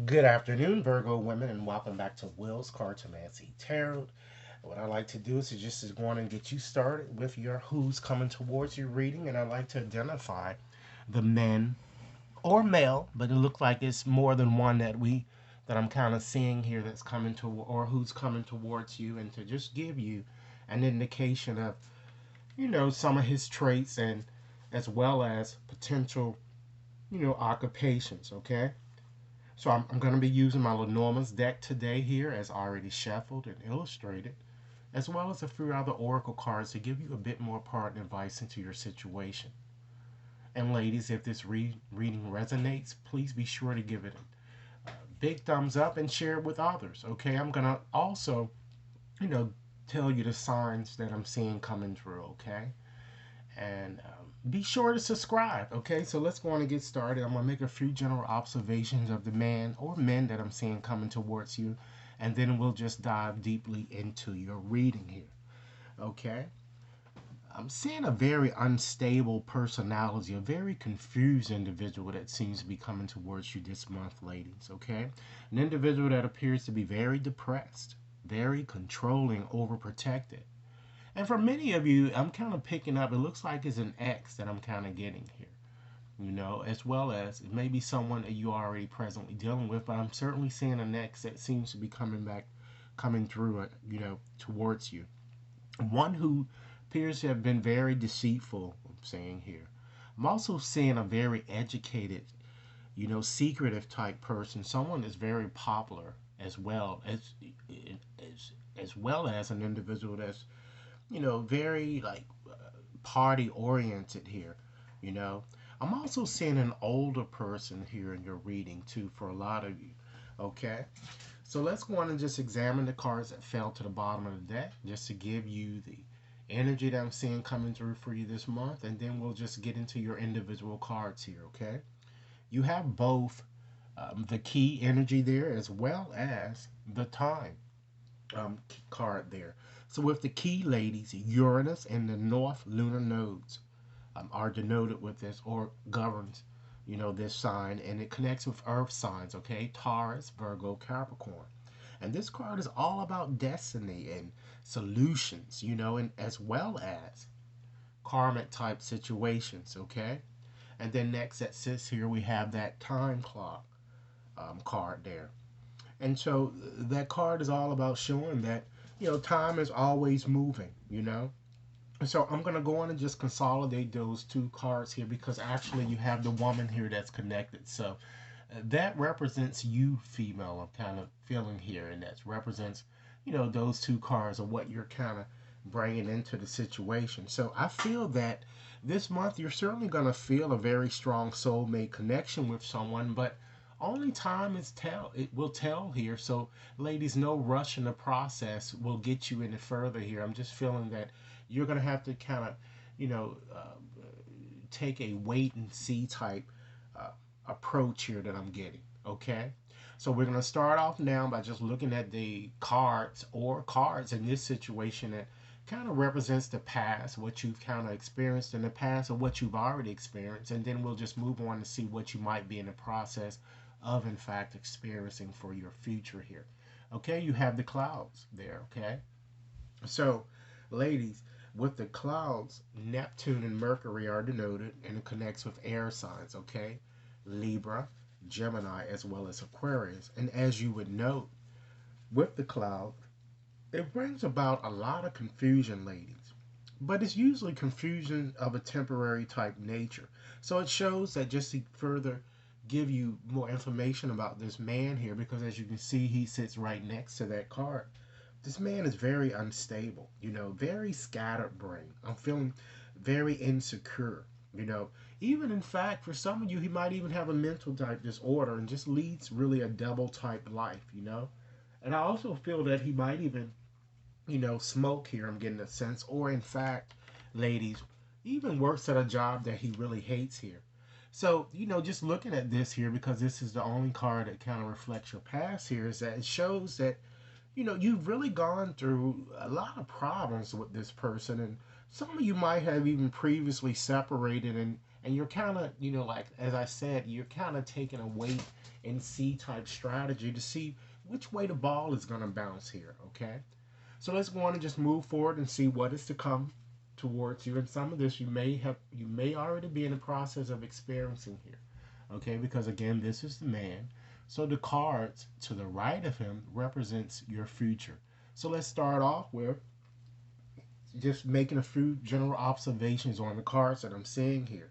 Good afternoon, Virgo women, and welcome back to Will's Cartomancy Tarot. What I like to do is just go on and get you started with your who's coming towards your reading, and I like to identify the men or male, but it looks like it's more than one that I'm kind of seeing here that's coming to or who's coming towards you, and to just give you an indication of some of his traits and as well as potential occupations. Okay. So I'm going to be using my Lenormand's deck today here as already shuffled and illustrated, as well as a few other oracle cards to give you a bit more part and advice into your situation. And ladies, if this reading resonates, please be sure to give it a big thumbs up and share it with others. Okay, I'm going to also, you know, tell you the signs that I'm seeing coming through. Okay, and be sure to subscribe. Okay, so let's go on and get started. I'm gonna make a few general observations of the man or men that I'm seeing coming towards you, and then we'll just dive deeply into your reading here. Okay, I'm seeing a very unstable personality, a very confused individual that seems to be coming towards you this month, ladies. Okay, an individual that appears to be very depressed, very controlling, overprotected. And for many of you, I'm kind of picking up, it looks like it's an X that I'm kind of getting here, as well as it may be someone that you are already presently dealing with, but I'm certainly seeing an X that seems to be coming through, towards you. One who appears to have been very deceitful, I'm saying here. I'm also seeing a very educated, secretive type person, someone that's very popular as well as an individual that's very like party oriented here. You know, I'm also seeing an older person here in your reading too for a lot of you. Okay, so let's go on and just examine the cards that fell to the bottom of the deck just to give you the energy that I'm seeing coming through for you this month, and then we'll just get into your individual cards here. Okay, you have both the key energy there as well as the time card there. So with the key ladies, Uranus and the North lunar nodes are denoted with this or governs, this sign, and it connects with Earth signs. Okay, Taurus, Virgo, Capricorn, and this card is all about destiny and solutions, and as well as karmic type situations. Okay, and then next that sits here we have that time clock card there. And so that card is all about showing that, time is always moving. So I'm going to go on and just consolidate those two cards here because actually you have the woman here that's connected. So that represents you, female, I'm kind of feeling here. And that represents, those two cards are what you're kind of bringing into the situation. So I feel that this month you're certainly going to feel a very strong soulmate connection with someone, but only time is tell it will tell here. So ladies, no rush in the process will get you any further here. I'm just feeling that you're gonna have to kind of you know uh, take a wait and see type uh, approach here that I'm getting. Okay, so we're gonna start off now by just looking at the cards in this situation that kind of represents the past, what you've kind of experienced in the past or what you've already experienced, and then we'll just move on to see what you might be in the process of in fact experiencing for your future here. Okay, you have the clouds there. Okay, so ladies, with the clouds, Neptune and Mercury are denoted and it connects with air signs. Okay, Libra, Gemini, as well as Aquarius. And as you would note, with the cloud, it brings about a lot of confusion, ladies, but it's usually confusion of a temporary type nature. So it shows that just to further give you more information about this man here, because as you can see, he sits right next to that card. This man is very unstable, very scattered brain. I'm feeling very insecure, you know. Even in fact, for some of you, he might even have a mental type disorder and just leads really a double type life. And I also feel that he might even smoke here, I'm getting a sense, or in fact, ladies, even works at a job that he really hates here. So, just looking at this here, because this is the only card that kind of reflects your past here, is that it shows that, you've really gone through a lot of problems with this person, and some of you might have even previously separated And you're kind of, like as I said, you're kind of taking a wait and see type strategy to see which way the ball is going to bounce here, okay? So let's go on and just move forward and see what is to come towards you. And some of this you may already be in the process of experiencing here. Okay, because again, this is the man. So the cards to the right of him represents your future. So let's start off with just making a few general observations on the cards that I'm seeing here.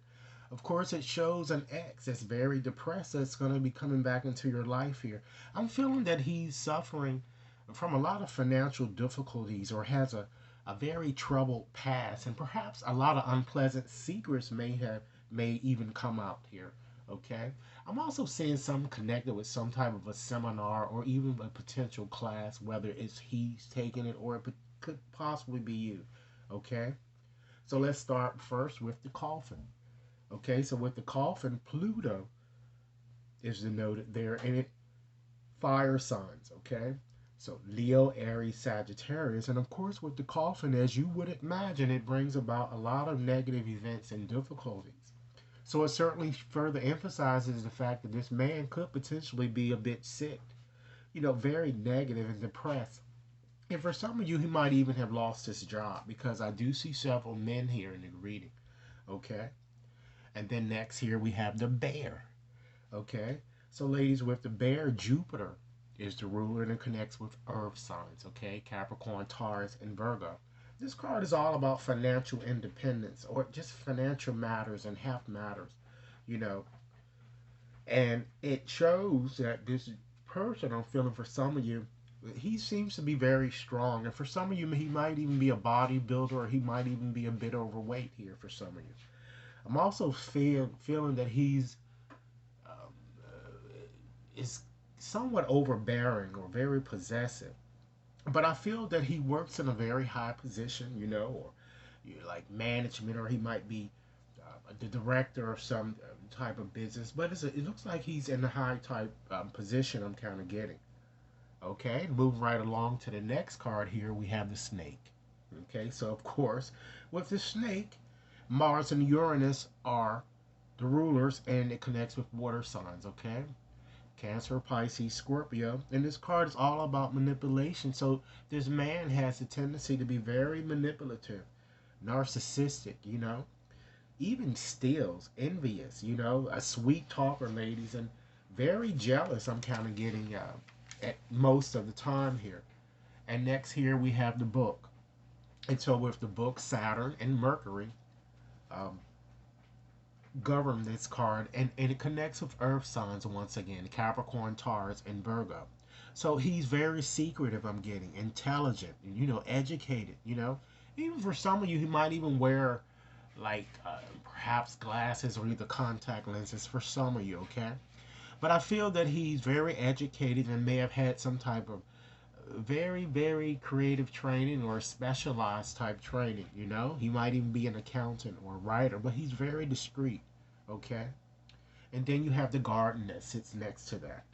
Of course, it shows an ex that's very depressed that's going to be coming back into your life here. I'm feeling that he's suffering from a lot of financial difficulties or has a very troubled past, and perhaps a lot of unpleasant secrets may even come out here. Okay, I'm also seeing some connected with some type of a seminar or even a potential class, whether it's he's taking it or it could possibly be you. Okay, so let's start first with the coffin. Okay, so with the coffin, Pluto is denoted there, and it fire signs. Okay, so Leo, Aries, Sagittarius, and of course with the coffin, as you would imagine, it brings about a lot of negative events and difficulties. So it certainly further emphasizes the fact that this man could potentially be a bit sick, very negative and depressed. And for some of you, he might even have lost his job because I do see several men here in the reading. Okay. And then next here we have the bear. Okay. So ladies, with the bear, Jupiter is the ruler and it connects with earth signs. Okay. Capricorn, Taurus, and Virgo. This card is all about financial independence or just financial matters and health matters, you know. And it shows that this person I'm feeling for some of you, he seems to be very strong. And for some of you, he might even be a bodybuilder or he might even be a bit overweight here for some of you. I'm also feeling that he's is somewhat overbearing or very possessive. But I feel that he works in a very high position, or like management, or he might be the director of some type of business. But it looks like he's in a high type position. I'm kind of getting. Okay, move right along to the next card here. We have the snake. Okay, so of course, with the snake, Mars and Uranus are the rulers, and it connects with water signs. Okay, Cancer, Pisces, Scorpio. And this card is all about manipulation. So this man has a tendency to be very manipulative, narcissistic, even steals, envious, a sweet talker, ladies, and very jealous. I'm kind of getting at most of the time here. And next here we have the book. And so with the book, Saturn and Mercury um, govern this card, and it connects with earth signs once again, Capricorn, Taurus, and Virgo. So he's very secretive, I'm getting, intelligent, educated, even for some of you, he might even wear like perhaps glasses or either contact lenses for some of you, okay? But I feel that he's very educated and may have had some type of very, very creative training or specialized type training, He might even be an accountant or a writer, but he's very discreet, okay? And then you have the garden that sits next to that.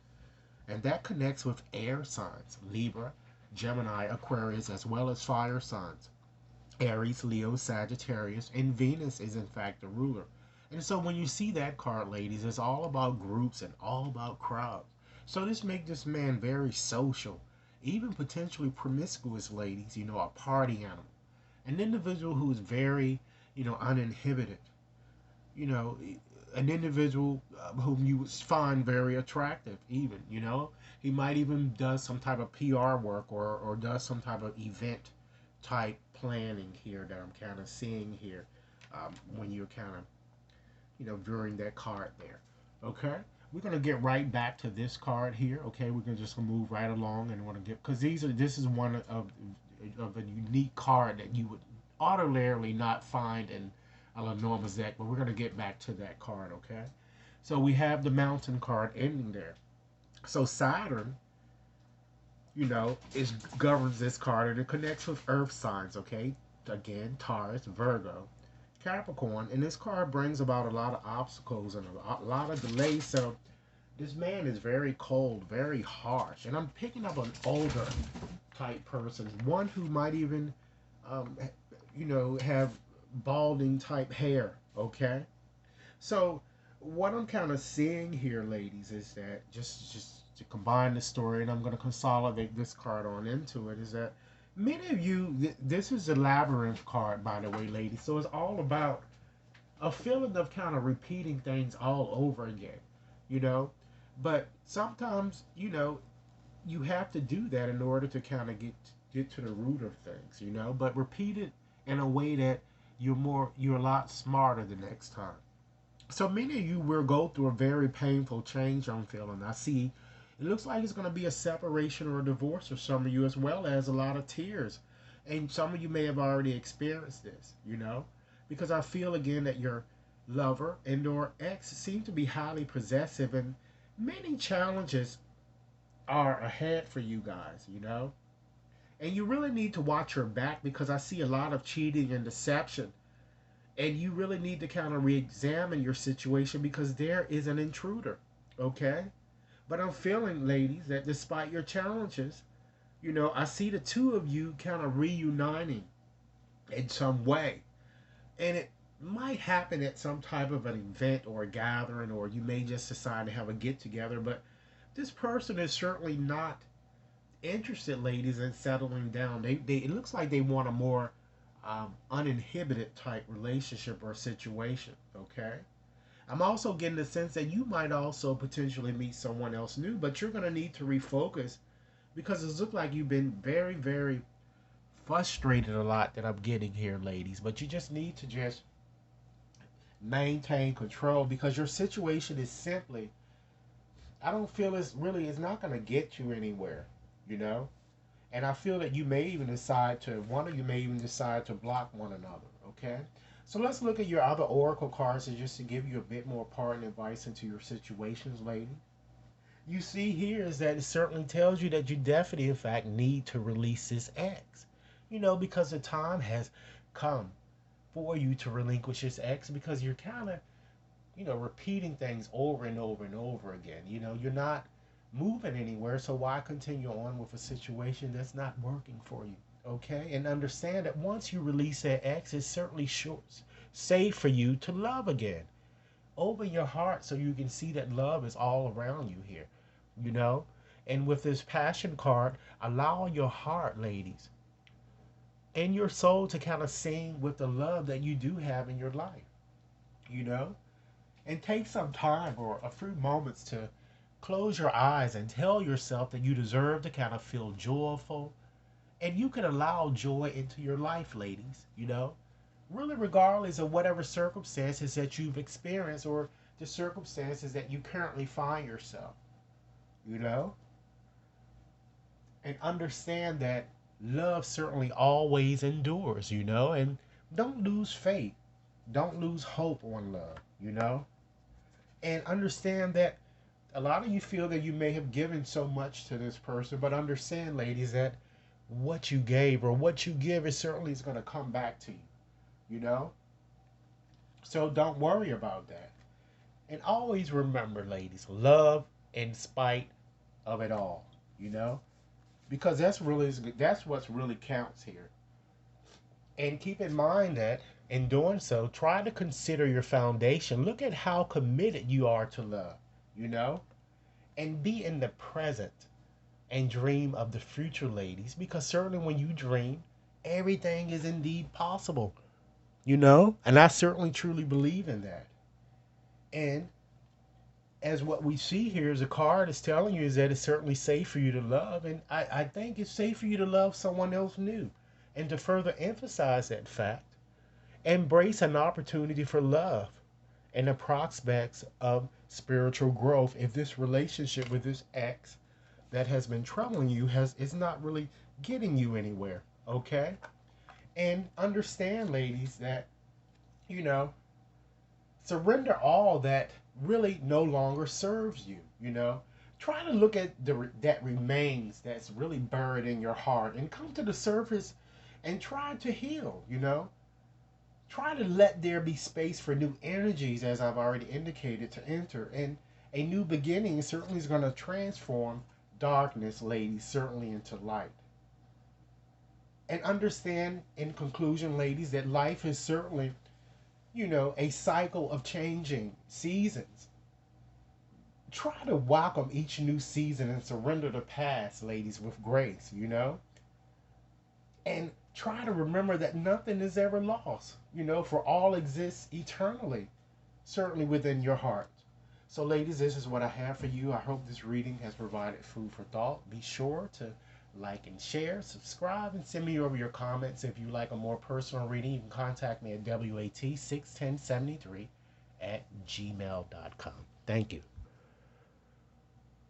And that connects with air signs, Libra, Gemini, Aquarius, as well as fire signs, Aries, Leo, Sagittarius, and Venus is in fact the ruler. And so when you see that card, ladies, it's all about groups and all about crowds. So this makes this man very social, even potentially promiscuous, ladies, a party animal. An individual who is very, uninhibited, you know, an individual whom you would find very attractive, even, He might even does some type of PR work or does some type of event type planning here that I'm kind of seeing here when you're kind of, viewing that card there. Okay? We're going to get right back to this card here. Okay? We're going to just move right along and want to get, because this is one of a unique card that you would ordinarily not find in a Lenormand's deck, but we're going to get back to that card, okay? So we have the mountain card ending there. So Saturn, is governs this card, and it connects with earth signs, okay? Again, Taurus, Virgo, Capricorn, and this card brings about a lot of obstacles and a lot of delays. So this man is very cold, very harsh, and I'm picking up an older type person, one who might even, have balding type hair, okay? So what I'm kind of seeing here, ladies, is that just to combine the story, and I'm going to consolidate this card on into it, is that many of you, this is a labyrinth card, by the way, ladies. So it's all about a feeling of kind of repeating things all over again, you know. But sometimes, you have to do that in order to kind of get to the root of things, you know. But repeat it in a way that you're a lot smarter the next time. So many of you will go through a very painful change. I'm feeling. I see. It looks like it's going to be a separation or a divorce for some of you, as well as a lot of tears. And some of you may have already experienced this, because I feel again that your lover and or ex seem to be highly possessive, and many challenges are ahead for you guys. And you really need to watch your back because I see a lot of cheating and deception. And you really need to kind of re examine your situation because there is an intruder. Okay? But I'm feeling, ladies, that despite your challenges, I see the two of you kind of reuniting in some way. And it might happen at some type of an event or a gathering, or you may just decide to have a get together. But this person is certainly not interested, ladies, in settling down. It looks like they want a more uninhibited type relationship or situation. Okay. I'm also getting the sense that you might also potentially meet someone else new, but you're going to need to refocus because it looks like you've been very, very frustrated a lot that I'm getting here, ladies. But you just need to just maintain control because your situation is simply, I don't feel it's not going to get you anywhere, you know? And I feel that one of you may even decide to block one another, okay? So let's look at your other oracle cards and just to give you a bit more part and advice into your situations, lady. You see here is that it certainly tells you that you definitely, in fact, need to release this ex. Because the time has come for you to relinquish this ex because you're kind of, repeating things over and over and over again. You're not moving anywhere, so why continue on with a situation that's not working for you? Okay? And understand that once you release that ex, it's certainly safe for you to love again. Open your heart so you can see that love is all around you here, you know? And with this passion card, allow your heart, ladies, and your soul to kind of sing with the love that you do have in your life, you know? And take some time or a few moments to close your eyes and tell yourself that you deserve to kind of feel joyful. And you can allow joy into your life, ladies. Really, regardless of whatever circumstances that you've experienced or the circumstances that you currently find yourself, you know? And understand that love certainly always endures. And don't lose faith. Don't lose hope on love. And understand that a lot of you feel that you may have given so much to this person, but understand, ladies, that what you gave or what you give is certainly is going to come back to you. So don't worry about that. And always remember, ladies, love in spite of it all, you know? Because that's what's really counts here. And keep in mind that in doing so, try to consider your foundation. Look at how committed you are to love, you know? And be in the present and dream of the future, ladies, because certainly when you dream, everything is indeed possible. And I certainly truly believe in that. And as what we see here as a card is telling you is that it's certainly safe for you to love. And I think it's safe for you to love someone else new. And to further emphasize that fact, embrace an opportunity for love and the prospects of spiritual growth if this relationship with this ex that has been troubling you is not really getting you anywhere. Okay? And understand, ladies, that, you know, surrender all that really no longer serves you. Try to look at that remains that's really buried in your heart and come to the surface and try to heal. Try to let there be space for new energies, as I've already indicated, to enter. And a new beginning certainly is going to transform darkness, ladies, certainly into light. And understand, in conclusion, ladies, that life is certainly, a cycle of changing seasons. Try to welcome each new season and surrender the past, ladies, with grace. And try to remember that nothing is ever lost, for all exists eternally, certainly within your heart. So, ladies, this is what I have for you. I hope this reading has provided food for thought. Be sure to like and share, subscribe, and send me over your comments. If you like a more personal reading, you can contact me at WAT61073 at gmail.com. Thank you.